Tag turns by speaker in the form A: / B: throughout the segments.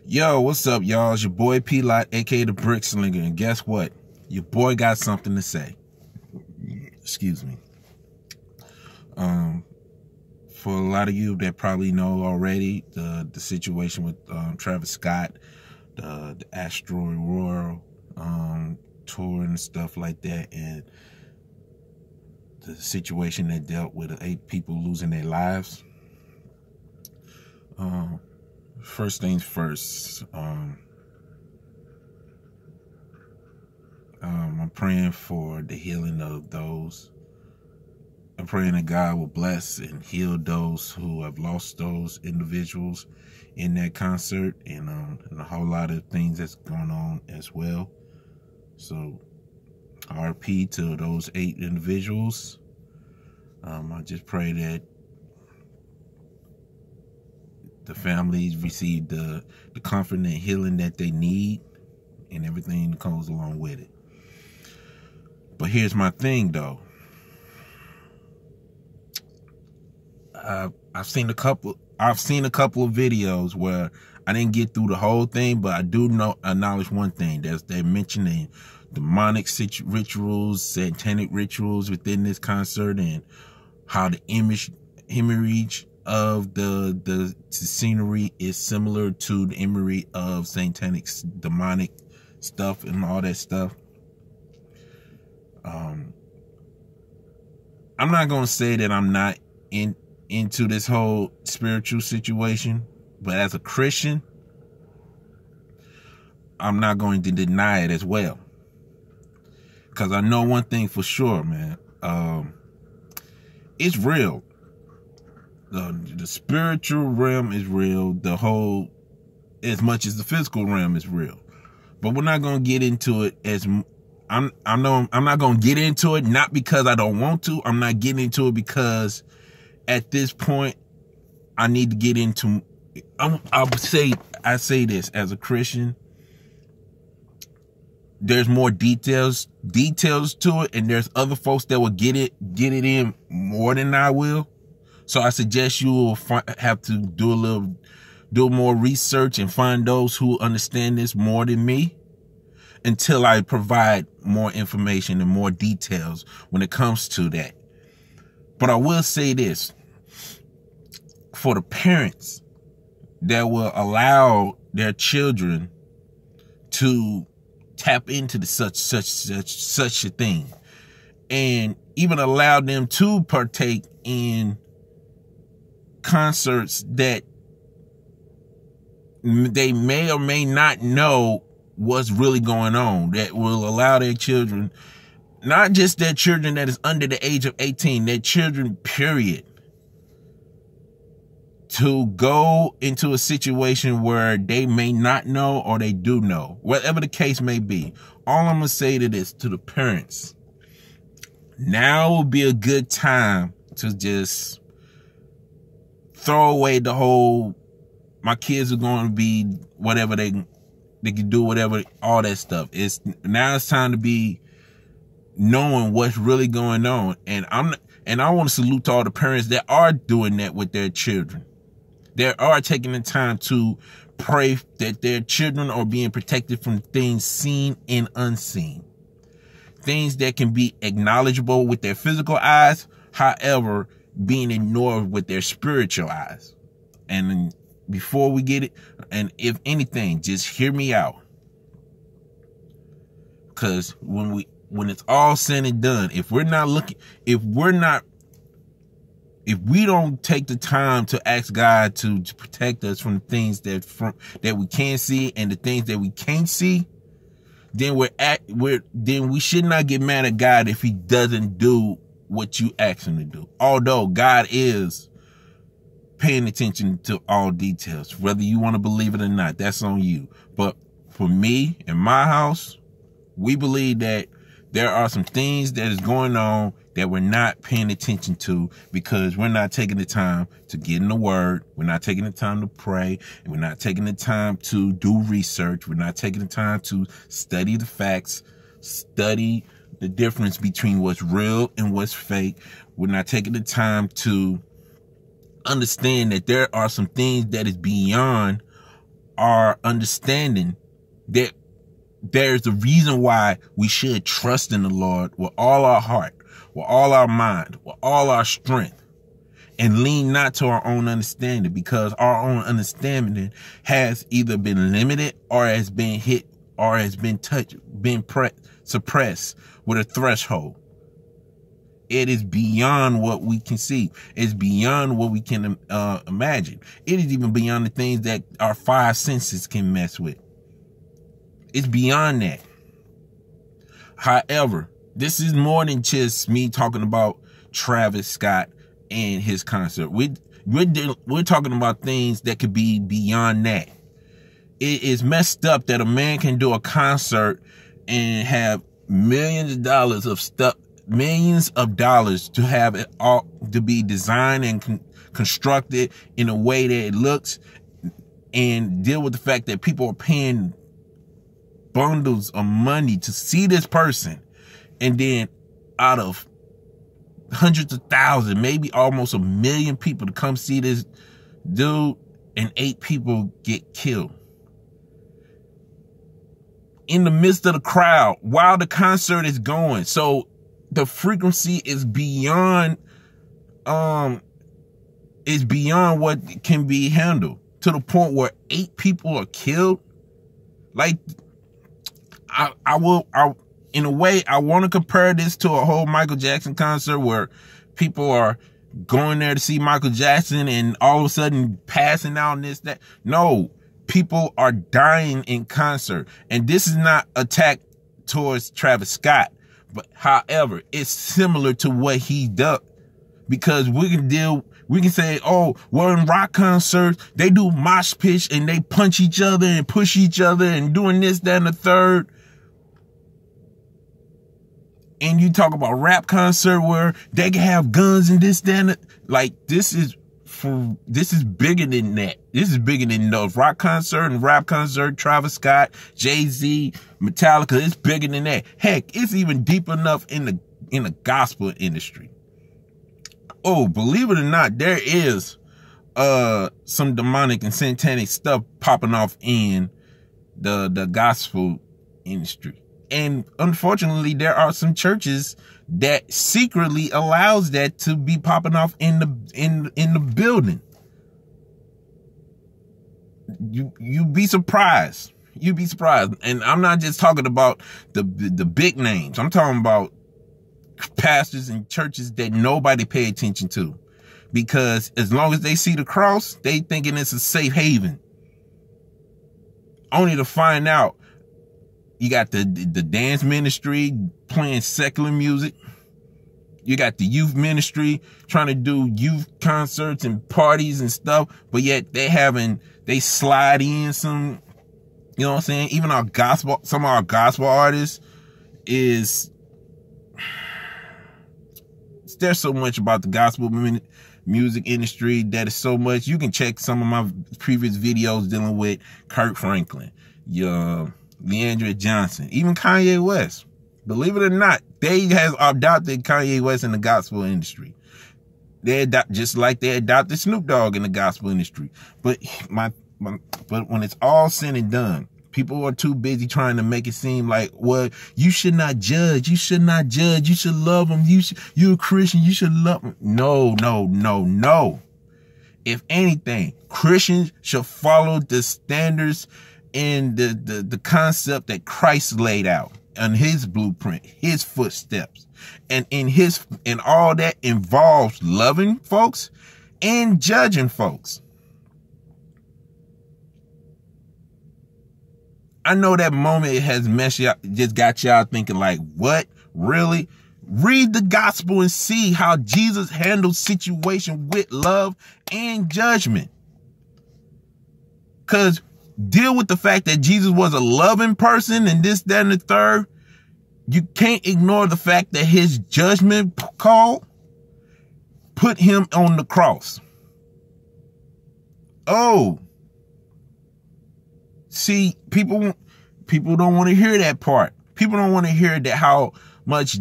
A: Yo, what's up, y'all? It's your boy P-Lot, aka the Brick Slinger, and guess what? Your boy got something to say. Excuse me. For a lot of you that probably know already the situation with Travis Scott, the Astroworld tour and stuff like that, and the situation that dealt with 8 people losing their lives. First things first, I'm praying for the healing of those. I'm praying that God will bless and heal those who have lost those individuals in that concert, and a whole lot of things that's going on as well. So, RP to those 8 individuals. I just pray that the families receive the comfort and healing that they need, and everything that comes along with it. But here's my thing, though. I've seen a couple of videos where I didn't get through the whole thing, but I do acknowledge one thing. They're mentioning demonic rituals, satanic rituals within this concert, and how the image of the scenery is similar to the imagery of satanic, demonic stuff and all that stuff. I'm not going to say that I'm not into this whole spiritual situation, but as a Christian, I'm not going to deny it as well. Because I know one thing for sure, man. It's real. The spiritual realm is real. The whole, as much as the physical realm is real. But we're not going to get into it as I'm not going to get into it, not because I don't want to. I'm not getting into it because at this point I need to get into. I say this as a Christian. There's more details to it, and there's other folks that will get it in more than I will. So I suggest you will have to do more research and find those who understand this more than me, until I provide more information and more details when it comes to that. But I will say this, for the parents that will allow their children to tap into such a thing, and even allow them to partake in concerts that they may or may not know what's really going on, that will allow their children, not just their children that is under the age of 18, their children, period, to go into a situation where they may not know or they do know, whatever the case may be. All I'm going to say to the parents, now will be a good time to just throw away the whole, my kids are going to be whatever they can do, whatever, all that stuff. Now it's time to be knowing what's really going on. And I want to salute to all the parents that are doing that with their children. They are taking the time to pray that their children are being protected from things seen and unseen. Things that can be acknowledgeable with their physical eyes, however, being ignored with their spiritual eyes. And before we get it, and if anything, just hear me out. Because when it's all said and done, if we don't take the time to ask God to protect us from things that we can see and the things that we can't see, then we should not get mad at God if he doesn't do what you ask him to do. Although God is paying attention to all details, whether you want to believe it or not, that's on you. But for me and my house, we believe that there are some things that is going on that we're not paying attention to because we're not taking the time to get in the word. We're not taking the time to pray. And we're not taking the time to do research. We're not taking the time to study the facts, study the difference between what's real and what's fake. We're not taking the time to understand that there are some things that is beyond are understanding that there's a reason why we should trust in the Lord with all our heart, with all our mind, with all our strength, and lean not to our own understanding, because our own understanding has either been limited or has been hit or has been touched, suppressed with a threshold. It is beyond what we can see. It's beyond what we can imagine. It is even beyond the things that our five senses can mess with. It's beyond that. However, this is more than just me talking about Travis Scott and his concert. We're talking about things that could be beyond that. It is messed up that a man can do a concert and have millions of dollars to have it all to be designed and constructed in a way that it looks, and deal with the fact that people are paying bundles of money to see this person, and then out of hundreds of thousands, maybe almost 1 million people to come see this dude, and 8 people get killed in the midst of the crowd while the concert is going. So the frequency is beyond what can be handled, to the point where 8 people are killed. Like, in a way, I want to compare this to a whole Michael Jackson concert where people are going there to see Michael Jackson and all of a sudden passing out and this, that. No, people are dying in concert. And this is not attack towards Travis Scott, but however, it's similar to what he does, because we can say, oh, well, in rock concerts, they do mosh pit and they punch each other and push each other and doing this, that, and the third. And you talk about rap concert where they can have guns and this, that, and like, this is bigger than that. This is bigger than the rock concert and rap concert, Travis Scott, Jay-Z, Metallica. It's bigger than that. Heck, it's even deep enough in the gospel industry. Oh, believe it or not, there is some demonic and satanic stuff popping off in the gospel industry. And unfortunately, there are some churches that secretly allows that to be popping off in the building. You'd be surprised. You'd be surprised. And I'm not just talking about the big names. I'm talking about pastors and churches that nobody pay attention to, because as long as they see the cross, they thinking it's a safe haven, only to find out you got the dance ministry playing secular music. You got the youth ministry trying to do youth concerts and parties and stuff, but yet they slide in some, you know what I'm saying? Even some of our gospel artists there's so much about the gospel music industry that is so much. You can check some of my previous videos dealing with Kirk Franklin, Leandra Johnson, even Kanye West. Believe it or not, they has adopted Kanye West in the gospel industry. Just like they adopted Snoop Dogg in the gospel industry. But but when it's all said and done, people are too busy trying to make it seem like, well, you should not judge. You should not judge. You should love them. You're a Christian. You should love them. No. If anything, Christians should follow the standards and the concept that Christ laid out on his blueprint, his footsteps. And all that involves loving folks and judging folks. I know that moment has messed y'all, just got y'all thinking like, what? Really? Read the gospel and see how Jesus handled situation with love and judgment. Because deal with the fact that Jesus was a loving person and this, that, and the third. You can't ignore the fact that his judgment call put him on the cross. Oh. See, people don't want to hear that part. People don't want to hear that how much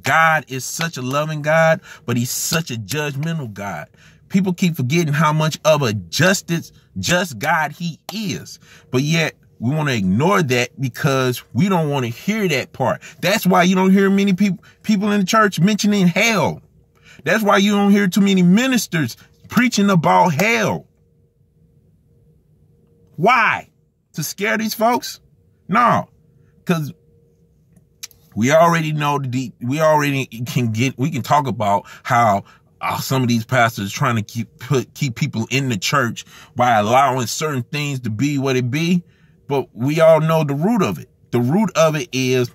A: God is such a loving God, but he's such a judgmental God. People keep forgetting how much of a just God he is. But yet we want to ignore that because we don't want to hear that part. That's why you don't hear many people in the church mentioning hell. That's why you don't hear too many ministers preaching about hell. Why? To scare these folks? No, because we already know we can talk about how some of these pastors trying to keep people in the church by allowing certain things to be what it be. But we all know the root of it. The root of it is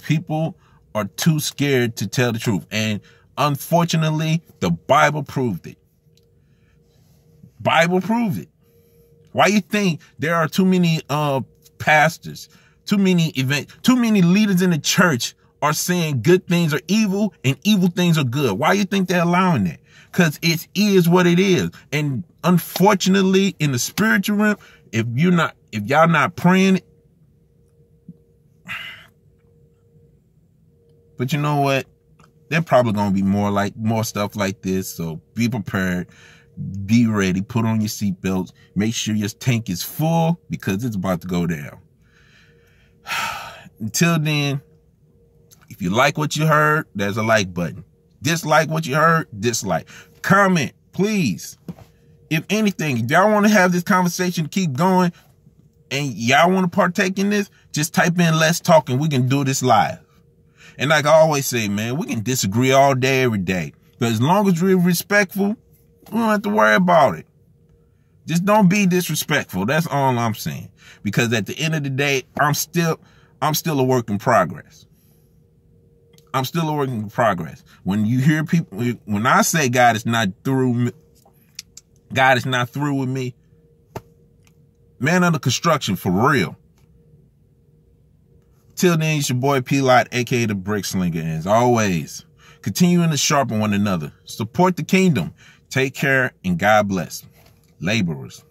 A: people are too scared to tell the truth. And unfortunately, the Bible proved it. Bible proved it. Why you think there are too many pastors, too many leaders in the church are saying good things are evil and evil things are good? Why you think they're allowing that? Because it is what it is. And unfortunately, in the spiritual realm, if y'all not praying, but you know what? They're probably gonna be more stuff like this. So be prepared, be ready, put on your seatbelts, make sure your tank is full because it's about to go down. Until then, if you like what you heard, there's a like button. Dislike what you heard, dislike. Comment, please. If anything, if y'all want to have this conversation, keep going, and y'all want to partake in this, just type in "let's talk" and we can do this live. And like I always say, man, we can disagree all day, every day. But as long as we're respectful, we don't have to worry about it. Just don't be disrespectful. That's all I'm saying. Because at the end of the day, I'm still a work in progress. I'm still a work in progress. When you hear people, when I say God is not through with me, man under construction for real. Till then, it's your boy P-Lot, aka the Brick Slinger. And as always, continuing to sharpen one another. Support the kingdom. Take care and God bless. Laborers.